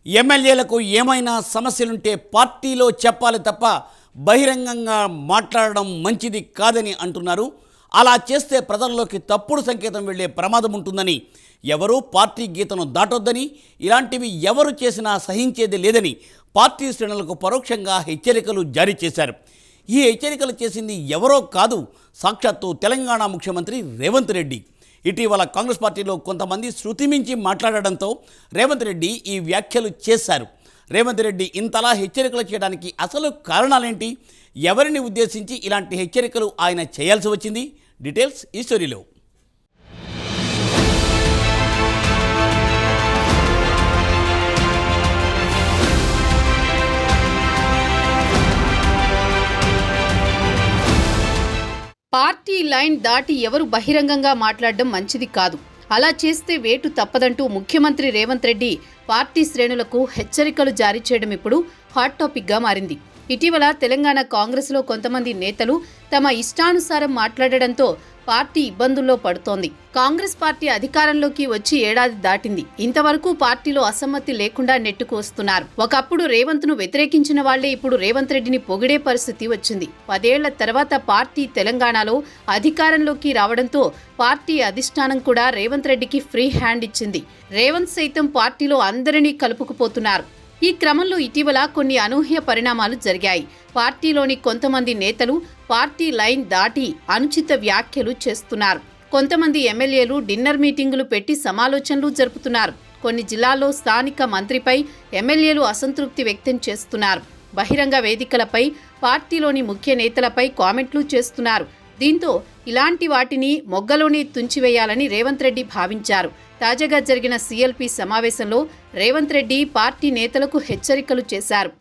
ఎమ్మెల్యేలకు ఏమైనా సమస్యలుంటే పార్టీలో చెప్పాలి తప్ప బహిరంగంగా మాట్లాడడం మంచిది కాదని అంటున్నారు. అలా చేస్తే ప్రజల్లోకి తప్పుడు సంకేతం వెళ్లే ప్రమాదం ఉంటుందని, ఎవరూ పార్టీ గీతను దాటొద్దని, ఇలాంటివి ఎవరు చేసినా సహించేది లేదని పార్టీ శ్రేణులకు పరోక్షంగా హెచ్చరికలు జారీ చేశారు. ఈ హెచ్చరికలు చేసింది ఎవరో కాదు, సాక్షాత్తు తెలంగాణ ముఖ్యమంత్రి రేవంత్ రెడ్డి. ఇటీవల కాంగ్రెస్ పార్టీలో కొంతమంది శృతిమించి మాట్లాడడంతో రేవంత్ రెడ్డి ఈ వ్యాఖ్యలు చేశారు. రేవంత్ రెడ్డి ఇంతలా హెచ్చరికలు చేయడానికి అసలు కారణాలేంటి? ఎవరిని ఉద్దేశించి ఇలాంటి హెచ్చరికలు ఆయన చేయాల్సి వచ్చింది? డీటెయిల్స్ ఈ స్టోరీలో. పార్టీ లైన్ దాటి ఎవరు బహిరంగంగా మాట్లాడడం మంచిది కాదు. అలా చేస్తే వేటు తప్పదంటూ ముఖ్యమంత్రి రేవంత్ రెడ్డి పార్టీ శ్రేణులకు హెచ్చరికలు జారీ చేయడం ఇప్పుడు హాట్ టాపిక్గా మారింది. ఇటీవల తెలంగాణ కాంగ్రెస్లో కొంతమంది నేతలు తమ ఇష్టానుసారం మాట్లాడడంతో పార్టీ ఇబ్బందుల్లో పడుతోంది. కాంగ్రెస్ పార్టీ అధికారంలోకి వచ్చి ఏడాది దాటింది. ఇంతవరకు పార్టీలో అసమ్మతి లేకుండా నెట్టుకు వస్తున్నారు. ఒకప్పుడు రేవంత్ను వ్యతిరేకించిన వాళ్లే ఇప్పుడు రేవంత్ రెడ్డిని పొగిడే పరిస్థితి వచ్చింది. 10 ఏళ్ల తర్వాత పార్టీ తెలంగాణలో అధికారంలోకి రావడంతో పార్టీ అధిష్టానం కూడా రేవంత్ రెడ్డికి ఫ్రీ హ్యాండ్ ఇచ్చింది. రేవంత్ సైతం పార్టీలో అందరినీ కలుపుకుపోతున్నారు. ఈ క్రమంలో ఇటీవల కొన్ని అనూహ్య పరిణామాలు జరిగాయి. పార్టీలోని కొంతమంది నేతలు పార్టీ లైన్ దాటి అనుచిత వ్యాఖ్యలు చేస్తున్నారు. కొంతమంది ఎమ్మెల్యేలు డిన్నర్ మీటింగులు పెట్టి సమాలోచనలు జరుపుతున్నారు. కొన్ని జిల్లాల్లో స్థానిక మంత్రిపై ఎమ్మెల్యేలు అసంతృప్తి వ్యక్తం చేస్తున్నారు. బహిరంగ వేదికలపై పార్టీలోని ముఖ్య నేతలపై కామెంట్లు చేస్తున్నారు. దీంతో ఇలాంటి వాటిని మొగ్గలోనే తుంచివేయాలని రేవంత్ రెడ్డి భావించారు. తాజాగా జరిగిన సీఎల్పీ సమావేశంలో రేవంత్ రెడ్డి పార్టీ నేతలకు హెచ్చరికలు చేశారు.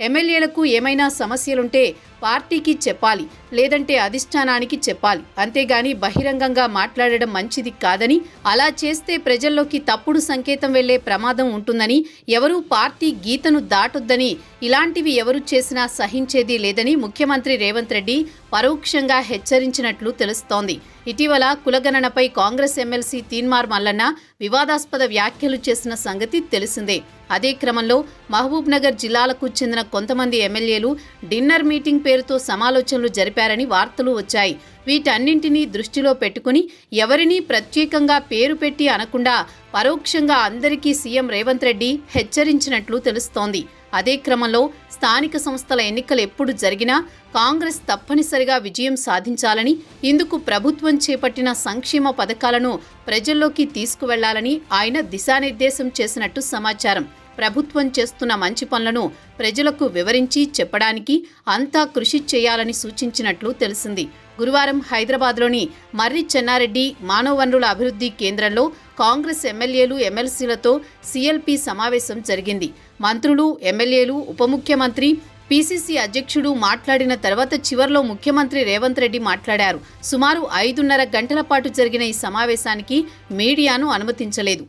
ఎమ్మెల్యేలకు ఏమైనా సమస్యలుంటే పార్టీకి చెప్పాలి, లేదంటే అధిష్టానానికి చెప్పాలి. అంతేగాని బహిరంగంగా మాట్లాడడం మంచిది కాదని, అలా చేస్తే ప్రజల్లోకి తప్పుడు సంకేతం వెళ్లే ప్రమాదం ఉంటుందని, ఎవరూ పార్టీ గీతను దాటొద్దని, ఇలాంటివి ఎవరు చేసినా సహించేది లేదని ముఖ్యమంత్రి రేవంత్ రెడ్డి పరోక్షంగా హెచ్చరించినట్లు తెలుస్తోంది. ఇటీవల కులగణనపై కాంగ్రెస్ ఎమ్మెల్సీ తీన్మార్ మల్లన్న వివాదాస్పద వ్యాఖ్యలు చేసిన సంగతి తెలిసిందే. అదే క్రమంలో మహబూబ్ నగర్ జిల్లాలకు చెందిన కొంతమంది ఎమ్మెల్యేలు డిన్నర్ మీటింగ్ పేరుతో సమాలోచనలు జరిపారని వార్తలు వచ్చాయి. వీటన్నింటినీ దృష్టిలో పెట్టుకుని ఎవరినీ ప్రత్యేకంగా పేరు పెట్టి అనకుండా పరోక్షంగా అందరికీ సీఎం రేవంత్ రెడ్డి హెచ్చరించినట్లు తెలుస్తోంది. అదే క్రమంలో స్థానిక సంస్థల ఎన్నికలు ఎప్పుడు జరిగినా కాంగ్రెస్ తప్పనిసరిగా విజయం సాధించాలని, ఇందుకు ప్రభుత్వం చేపట్టిన సంక్షేమ పథకాలను ప్రజల్లోకి తీసుకువెళ్లాలని ఆయన దిశానిర్దేశం చేసినట్టు సమాచారం. ప్రభుత్వం చేస్తున్న మంచి పనులను ప్రజలకు వివరించి చెప్పడానికి అంతా కృషి చేయాలని సూచించినట్లు తెలిసింది. గురువారం హైదరాబాద్లోని మర్రి చెన్నారెడ్డి మానవ వనరుల అభివృద్ధి కేంద్రంలో కాంగ్రెస్ ఎమ్మెల్యేలు, ఎమ్మెల్సీలతో సీఎల్పీ సమావేశం జరిగింది. మంత్రులు, ఎమ్మెల్యేలు, ఉప ముఖ్యమంత్రి, పీసీసీ అధ్యక్షుడు మాట్లాడిన తర్వాత చివర్లో ముఖ్యమంత్రి రేవంత్ రెడ్డి మాట్లాడారు. సుమారు 5:30 గంటల పాటు జరిగిన ఈ సమావేశానికి మీడియాను అనుమతించలేదు.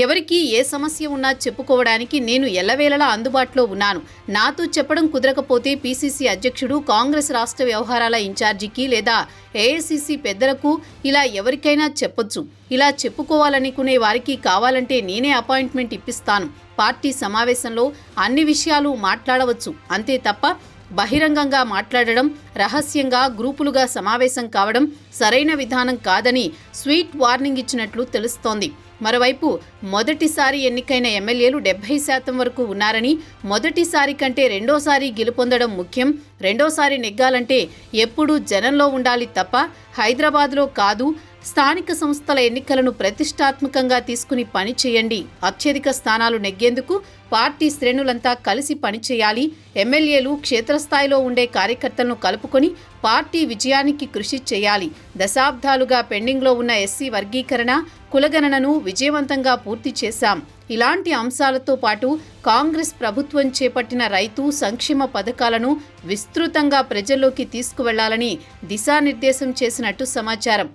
ఎవరికి ఏ సమస్య ఉన్నా చెప్పుకోవడానికి నేను ఎల్లవేళలా అందుబాటులో ఉన్నాను. నాతో చెప్పడం కుదరకపోతే పీసీసీ అధ్యక్షుడు, కాంగ్రెస్ రాష్ట్ర వ్యవహారాల ఇన్ఛార్జికి లేదా ఏఐసీసీ పెద్దలకు ఇలా ఎవరికైనా చెప్పొచ్చు. ఇలా చెప్పుకోవాలనుకునే వారికి కావాలంటే నేనే అపాయింట్మెంట్ ఇప్పిస్తాను. పార్టీ సమావేశంలో అన్ని విషయాలు మాట్లాడవచ్చు. అంతే తప్ప బహిరంగంగా మాట్లాడడం, రహస్యంగా గ్రూపులుగా సమావేశం కావడం సరైన విధానం కాదని స్వీట్ వార్నింగ్ ఇచ్చినట్లు తెలుస్తోంది. మరోవైపు మొదటిసారి ఎన్నికైన ఎమ్మెల్యేలు 70% వరకు ఉన్నారని, మొదటిసారి కంటే రెండోసారి గెలుపొందడం ముఖ్యం, రెండోసారి నెగ్గాలంటే ఎప్పుడూ జనంలో ఉండాలి తప్ప హైదరాబాద్లో కాదు, స్థానిక సంస్థల ఎన్నికలను ప్రతిష్టాత్మకంగా తీసుకుని పనిచేయండి. అత్యధిక స్థానాలు నెగ్గేందుకు పార్టీ శ్రేణులంతా కలిసి పనిచేయాలి. ఎమ్మెల్యేలు క్షేత్రస్థాయిలో ఉండే కార్యకర్తలను కలుపుకొని పార్టీ విజయానికి కృషి చేయాలి. దశాబ్దాలుగా పెండింగ్లో ఉన్న ఎస్సీ వర్గీకరణ, కులగణనను విజయవంతంగా పూర్తి చేశాం. ఇలాంటి అంశాలతో పాటు కాంగ్రెస్ ప్రభుత్వం చేపట్టిన రైతు సంక్షేమ పథకాలను విస్తృతంగా ప్రజల్లోకి తీసుకువెళ్లాలని దిశానిర్దేశం చేసినట్టు సమాచారం.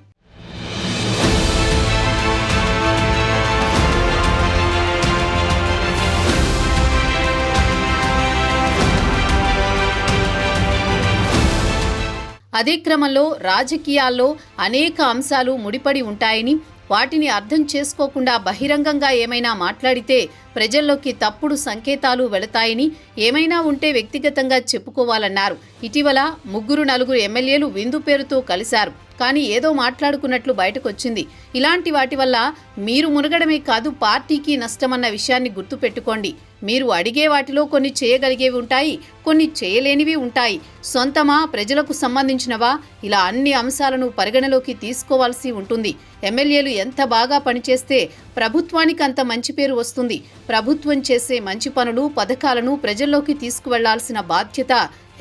అదే క్రమంలో రాజకీయాల్లో అనేక అంశాలు ముడిపడి ఉంటాయని, వాటిని అర్థం చేసుకోకుండా బహిరంగంగా ఏమైనా మాట్లాడితే ప్రజల్లోకి తప్పుడు సంకేతాలు వెళతాయని, ఏమైనా ఉంటే వ్యక్తిగతంగా చెప్పుకోవాలన్నారు. ఇటీవల 3-4 ఎమ్మెల్యేలు విందు పేరుతో కలిశారు. కానీ ఏదో మాట్లాడుకున్నట్లు బయటకొచ్చింది. ఇలాంటి వాటి వల్ల మీరు మునగడమే కాదు, పార్టీకి నష్టమన్న విషయాన్ని గుర్తుపెట్టుకోండి. మీరు అడిగే వాటిలో కొన్ని చేయగలిగేవి ఉంటాయి, కొన్ని చేయలేనివి ఉంటాయి. సొంతమా, ప్రజలకు సంబంధించినవా, ఇలా అన్ని అంశాలను పరిగణలోకి తీసుకోవాల్సి ఉంటుంది. ఎమ్మెల్యేలు ఎంత బాగా పనిచేస్తే ప్రభుత్వానికి అంత మంచి పేరు వస్తుంది. ప్రభుత్వం చేసే మంచి పనులు, పథకాలను ప్రజల్లోకి తీసుకువెళ్లాల్సిన బాధ్యత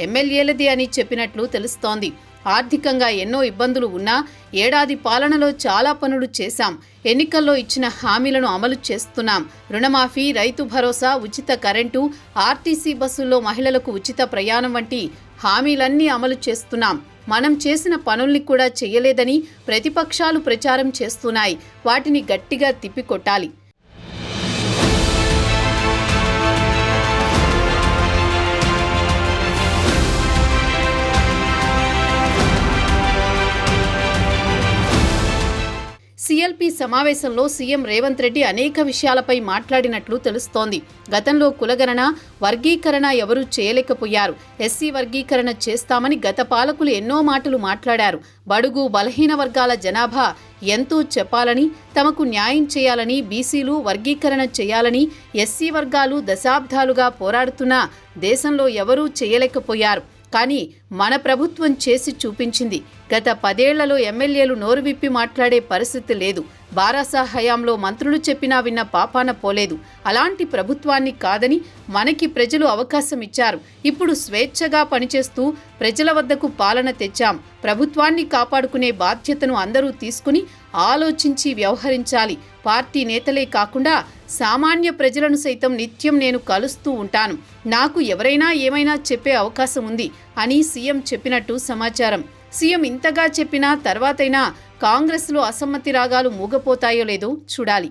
ఎమ్మెల్యేలదే అని చెప్పినట్లు తెలుస్తోంది. ఆర్థికంగా ఎన్నో ఇబ్బందులు ఉన్నా ఏడాది పాలనలో చాలా పనులు చేశాం. ఎన్నికల్లో ఇచ్చిన హామీలను అమలు చేస్తున్నాం. రుణమాఫీ, రైతు భరోసా, ఉచిత కరెంటు, ఆర్టీసీ బస్సుల్లో మహిళలకు ఉచిత ప్రయాణం వంటి హామీలన్నీ అమలు చేస్తున్నాం. మనం చేసిన పనుల్ని కూడా చేయలేదని ప్రతిపక్షాలు ప్రచారం చేస్తున్నాయి. వాటిని గట్టిగా తిప్పికొట్టాలి. సిఎల్పి సమావేశంలో సీఎం రేవంత్ రెడ్డి అనేక విషయాలపై మాట్లాడినట్లు తెలుస్తోంది. గతంలో కులగణన, వర్గీకరణ ఎవరూ చేయలేకపోయారు. ఎస్సీ వర్గీకరణ చేస్తామని గత పాలకులు ఎన్నో మాటలు మాట్లాడారు. బడుగు బలహీన వర్గాల జనాభా ఎంతో చెప్పాలని, తమకు న్యాయం చేయాలని, బీసీలు వర్గీకరణ చేయాలని ఎస్సీ వర్గాలు దశాబ్దాలుగా పోరాడుతున్నా దేశంలో ఎవరూ చేయలేకపోయారు. కానీ మన ప్రభుత్వం చేసి చూపించింది. గత 10 ఏళ్లలో ఎమ్మెల్యేలు నోరు విప్పి మాట్లాడే పరిస్థితి లేదు. బారాసా హయాంలో మంత్రులు చెప్పినా విన్న పాపాన పోలేదు. అలాంటి ప్రభుత్వాన్ని కాదని మనకి ప్రజలు అవకాశం ఇచ్చారు. ఇప్పుడు స్వేచ్ఛగా పనిచేస్తూ ప్రజల వద్దకు పాలన తెచ్చాం. ప్రభుత్వాన్ని కాపాడుకునే బాధ్యతను అందరూ తీసుకుని ఆలోచించి వ్యవహరించాలి. పార్టీ నేతలే కాకుండా సామాన్య ప్రజలను సైతం నిత్యం నేను కలుస్తూ ఉంటాను. నాకు ఎవరైనా ఏమైనా చెప్పే అవకాశం ఉంది అని సీఎం చెప్పినట్టు సమాచారం. సీఎం ఇంతగా చెప్పినా తర్వాతైనా కాంగ్రెస్లో అసమ్మతి రాగాలు మూగపోతాయో లేదో చూడాలి.